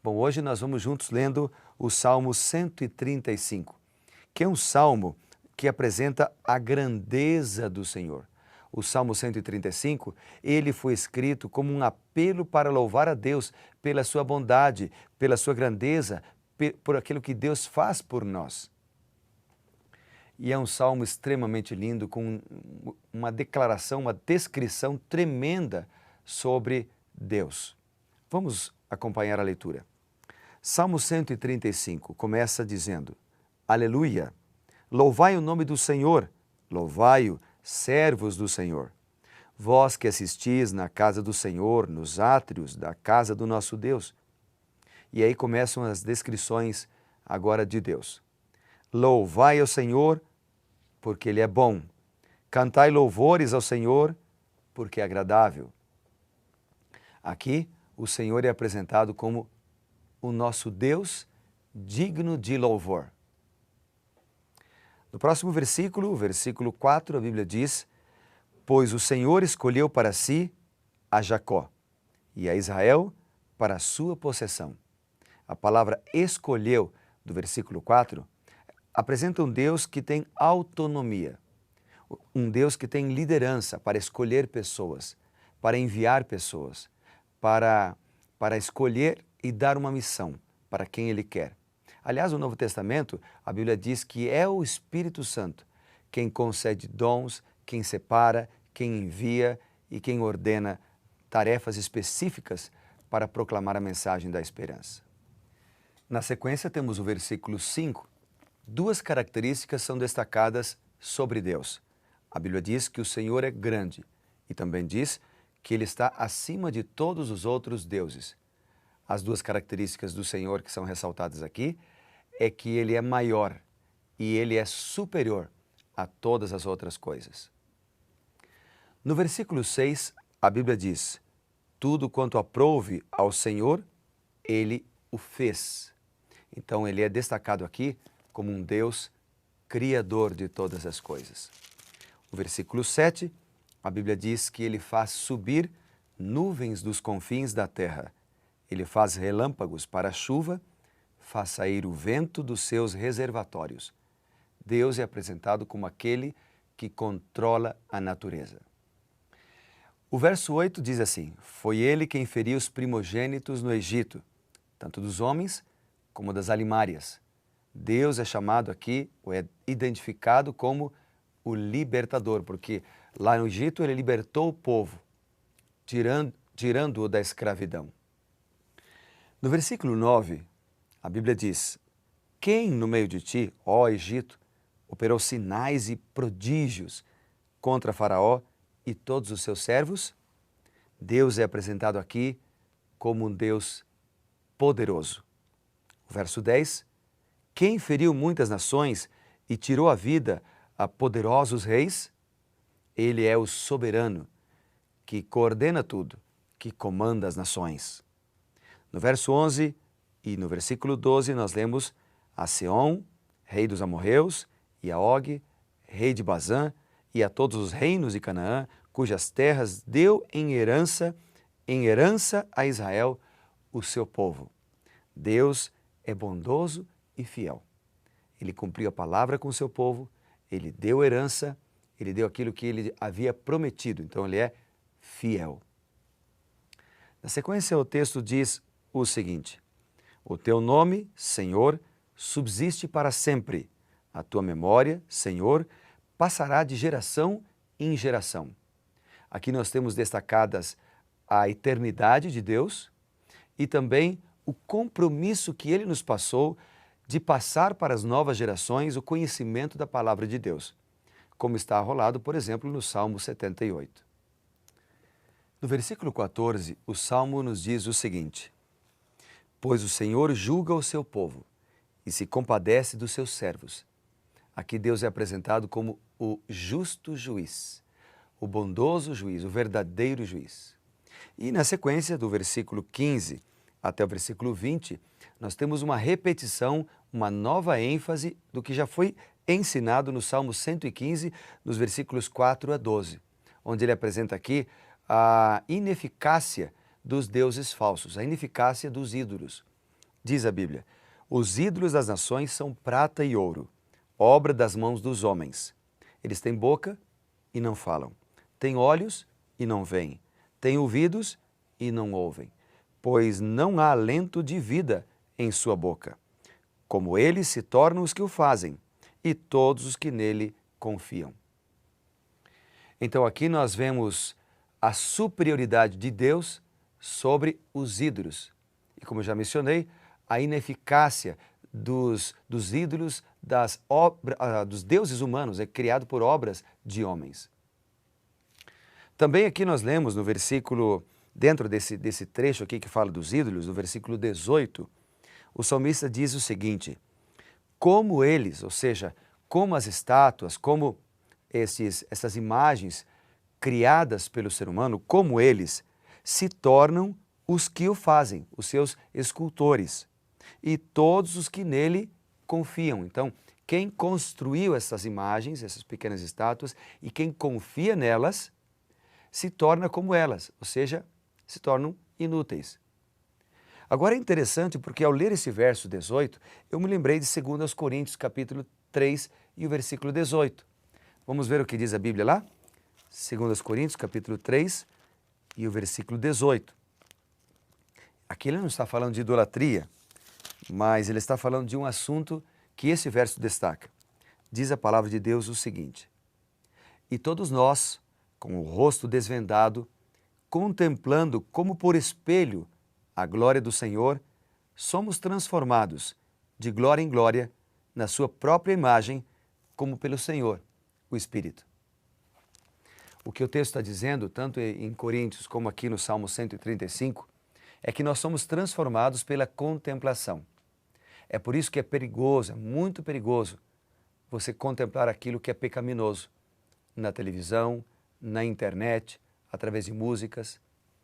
Bom, hoje nós vamos juntos lendo o Salmo 135, que é um salmo que apresenta a grandeza do Senhor. O Salmo 135, ele foi escrito como um apelo para louvar a Deus pela sua bondade, pela sua grandeza, por aquilo que Deus faz por nós. E é um salmo extremamente lindo, com uma declaração, uma descrição tremenda sobre Deus. Vamos acompanhar a leitura. Salmo 135 começa dizendo: Aleluia! Louvai o nome do Senhor, louvai-o, servos do Senhor. Vós que assistis na casa do Senhor, nos átrios da casa do nosso Deus. E aí começam as descrições agora de Deus. Louvai ao Senhor, porque Ele é bom. Cantai louvores ao Senhor, porque é agradável. Aqui, o Senhor é apresentado como o nosso Deus digno de louvor. No próximo versículo, versículo 4, a Bíblia diz: Pois o Senhor escolheu para si a Jacó e a Israel para a sua possessão. A palavra escolheu, do versículo 4, apresenta um Deus que tem autonomia, um Deus que tem liderança para escolher pessoas, para enviar pessoas, para escolher e dar uma missão para quem Ele quer. Aliás, no Novo Testamento, a Bíblia diz que é o Espírito Santo quem concede dons, quem separa, quem envia e quem ordena tarefas específicas para proclamar a mensagem da esperança. Na sequência, temos o versículo 5. Duas características são destacadas sobre Deus. A Bíblia diz que o Senhor é grande e também diz que Ele está acima de todos os outros deuses. As duas características do Senhor que são ressaltadas aqui é que Ele é maior e Ele é superior a todas as outras coisas. No versículo 6, a Bíblia diz: Tudo quanto aprouve ao Senhor, Ele o fez. Então, Ele é destacado aqui como um Deus criador de todas as coisas. O versículo 7, a Bíblia diz que Ele faz subir nuvens dos confins da terra. Ele faz relâmpagos para a chuva, faz sair o vento dos seus reservatórios. Deus é apresentado como aquele que controla a natureza. O verso 8 diz assim: Foi Ele quem feriu os primogênitos no Egito, tanto dos homens como das alimárias. Deus é chamado aqui, ou é identificado como o libertador, porque lá no Egito Ele libertou o povo, tirando-o da escravidão. No versículo 9, a Bíblia diz: Quem no meio de ti, ó Egito, operou sinais e prodígios contra Faraó e todos os seus servos? Deus é apresentado aqui como um Deus poderoso. O verso 10, Quem feriu muitas nações e tirou a vida a poderosos reis? Ele é o soberano, que coordena tudo, que comanda as nações. No verso 11 e no versículo 12 nós lemos a Seom, rei dos amorreus, e a Og, rei de Bazã, e a todos os reinos de Canaã, cujas terras deu em herança a Israel, o seu povo. Deus é bondoso e fiel. Ele cumpriu a palavra com o seu povo, Ele deu herança, Ele deu aquilo que Ele havia prometido, então Ele é fiel. Na sequência, o texto diz o seguinte: O teu nome, Senhor, subsiste para sempre. A tua memória, Senhor, passará de geração em geração. Aqui nós temos destacadas a eternidade de Deus e também o compromisso que Ele nos passou de passar para as novas gerações o conhecimento da palavra de Deus, como está arrolado, por exemplo, no Salmo 78. No versículo 14, o Salmo nos diz o seguinte: Pois o Senhor julga o seu povo e se compadece dos seus servos. Aqui Deus é apresentado como o justo juiz, o bondoso juiz, o verdadeiro juiz. E na sequência, do versículo 15 até o versículo 20, nós temos uma repetição, uma nova ênfase do que já foi ensinado no Salmo 115, nos versículos 4 a 12, onde ele apresenta aqui a ineficácia dos deuses falsos, a ineficácia dos ídolos. Diz a Bíblia: os ídolos das nações são prata e ouro, obra das mãos dos homens. Eles têm boca e não falam, têm olhos e não veem, têm ouvidos e não ouvem, pois não há alento de vida em sua boca. Como eles se tornam os que o fazem, e todos os que nele confiam. Então aqui nós vemos a superioridade de Deus sobre os ídolos. E como eu já mencionei, a ineficácia dos ídolos, dos deuses humanos, é criado por obras de homens. Também aqui nós lemos no versículo, dentro desse trecho aqui que fala dos ídolos, no versículo 18, o salmista diz o seguinte: como eles, ou seja, como as estátuas, como essas imagens criadas pelo ser humano, como eles se tornam os que o fazem, os seus escultores, e todos os que nele confiam. Então, quem construiu essas imagens, essas pequenas estátuas, e quem confia nelas, se torna como elas, ou seja, se tornam inúteis. Agora é interessante porque ao ler esse verso 18, eu me lembrei de 2 Coríntios capítulo 3 e o versículo 18. Vamos ver o que diz a Bíblia lá? 2 Coríntios capítulo 3 e o versículo 18. Aqui ele não está falando de idolatria, mas ele está falando de um assunto que esse verso destaca. Diz a palavra de Deus o seguinte: e todos nós, com o rosto desvendado, contemplando como por espelho a glória do Senhor, somos transformados de glória em glória na sua própria imagem, como pelo Senhor, o Espírito. O que o texto está dizendo, tanto em Coríntios como aqui no Salmo 135, é que nós somos transformados pela contemplação. É por isso que é perigoso, é muito perigoso, você contemplar aquilo que é pecaminoso na televisão, na internet, através de músicas.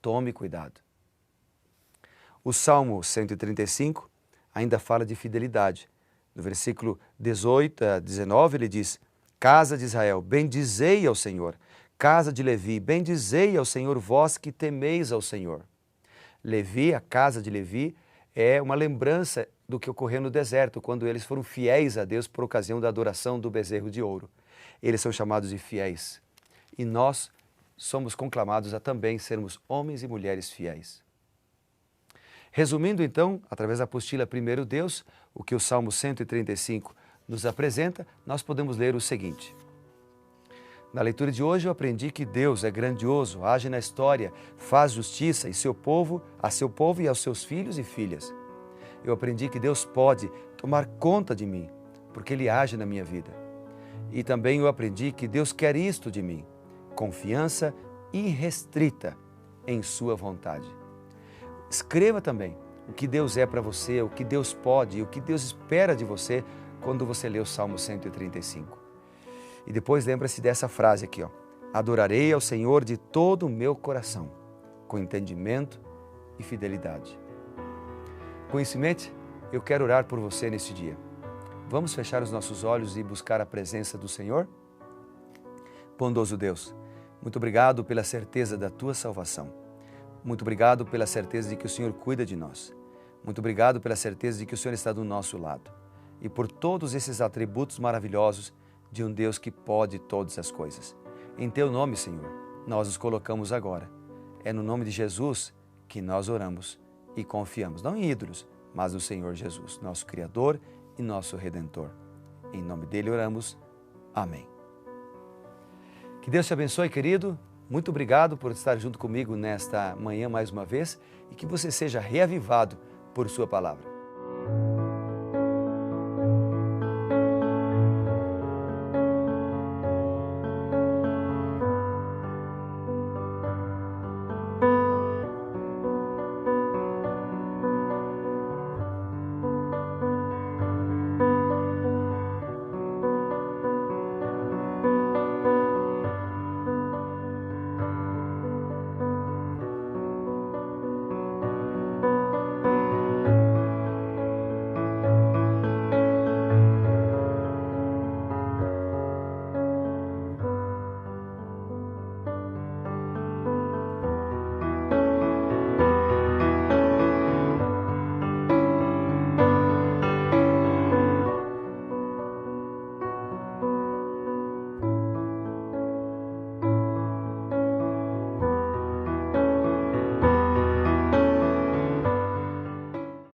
Tome cuidado. O Salmo 135 ainda fala de fidelidade. No versículo 18 a 19 ele diz: casa de Israel, bendizei ao Senhor. Casa de Levi, bendizei ao Senhor, vós que temeis ao Senhor. Levi, a casa de Levi, é uma lembrança do que ocorreu no deserto, quando eles foram fiéis a Deus por ocasião da adoração do bezerro de ouro. Eles são chamados de fiéis. E nós somos conclamados a também sermos homens e mulheres fiéis. Resumindo então, através da apostila Primeiro Deus, o que o Salmo 135 nos apresenta, nós podemos ler o seguinte: na leitura de hoje eu aprendi que Deus é grandioso, age na história, faz justiça a seu povo e aos seus filhos e filhas. Eu aprendi que Deus pode tomar conta de mim, porque Ele age na minha vida. E também eu aprendi que Deus quer isto de mim, confiança irrestrita em sua vontade. Escreva também o que Deus é para você, o que Deus pode e o que Deus espera de você quando você lê o Salmo 135. E depois lembra-se dessa frase aqui, ó: adorarei ao Senhor de todo o meu coração, com entendimento e fidelidade. Com isso em mente, eu quero orar por você neste dia. Vamos fechar os nossos olhos e buscar a presença do Senhor? Bondoso Deus, muito obrigado pela certeza da Tua salvação. Muito obrigado pela certeza de que o Senhor cuida de nós. Muito obrigado pela certeza de que o Senhor está do nosso lado. E por todos esses atributos maravilhosos de um Deus que pode todas as coisas. Em Teu nome, Senhor, nós os colocamos agora. É no nome de Jesus que nós oramos e confiamos, não em ídolos, mas no Senhor Jesus, nosso Criador e nosso Redentor. Em nome dele oramos. Amém. Que Deus te abençoe, querido. Muito obrigado por estar junto comigo nesta manhã mais uma vez e que você seja reavivado por sua palavra.